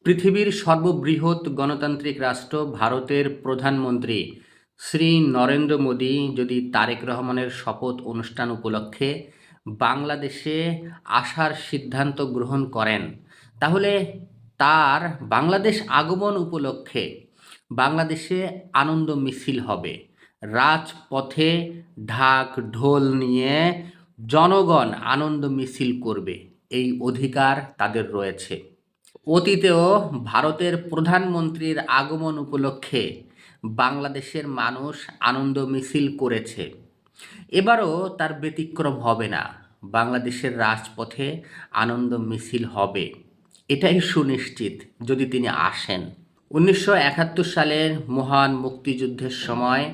পৃথিবীর সর্ববৃহৎ গণতান্ত্রিক রাষ্ট্র ভারতের প্রধানমন্ত্রী শ্রী নরেন্দ্র মোদী যদি তারেক রহমানের শপথ অনুষ্ঠান উপলক্ষে বাংলাদেশে আসার সিদ্ধান্ত গ্রহণ করেন, তাহলে তার বাংলাদেশ আগমন উপলক্ষে বাংলাদেশে আনন্দ মিছিল হবে। রাজপথে ঢাক ঢোল নিয়ে জনগণ আনন্দ মিছিল করবে, এই অধিকার তাদের রয়েছে। অতীতেও ভারতের প্রধানমন্ত্রীর আগমন উপলক্ষে বাংলাদেশের মানুষ আনন্দ মিছিল করেছে। এবারও তার ব্যতিক্রম হবে না। বাংলাদেশের রাজপথে আনন্দ মিছিল হবে, এটাই সুনিশ্চিত যদি তিনি আসেন। 1971 সালের মহান মুক্তিযুদ্ধের সময়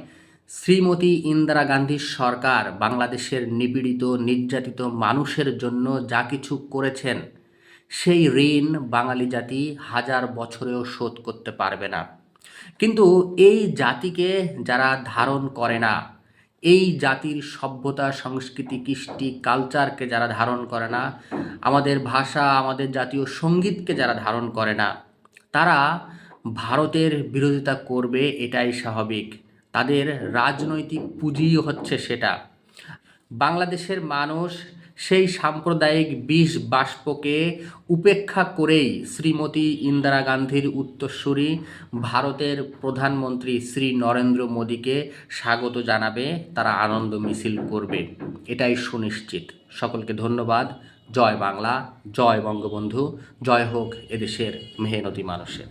শ্রীমতী ইন্দিরা গান্ধীর সরকার বাংলাদেশের নিপীড়িত নির্যাতিত মানুষের জন্য যা কিছু করেছেন, সেই ঋণ বাঙালি জাতি হাজার বছরেও শোধ করতে পারবে না। কিন্তু এই জাতিকে যারা ধারণ করে না, এই জাতির সভ্যতা সংস্কৃতি কৃষ্টি কালচারকে যারা ধারণ করে না, আমাদের ভাষা আমাদের জাতীয় সঙ্গীতকে যারা ধারণ করে না, তারা ভারতের বিরোধিতা করবে, এটাই স্বাভাবিক। তাদের রাজনৈতিক পুঁজি হচ্ছে সেটা। বাংলাদেশের মানুষ সেই সাম্প্রদায়িক বিষ বাষ্পকে উপেক্ষা করেই শ্রীমতী ইন্দিরা গান্ধীর উত্তরসূরি ভারতের প্রধানমন্ত্রী শ্রী নরেন্দ্র মোদীকে স্বাগত জানাবে, তারা আনন্দ মিছিল করবে, এটাই সুনিশ্চিত। সকলকে ধন্যবাদ। জয় বাংলা, জয় বঙ্গবন্ধু, জয় হোক এদেশের মেহনতি মানুষের।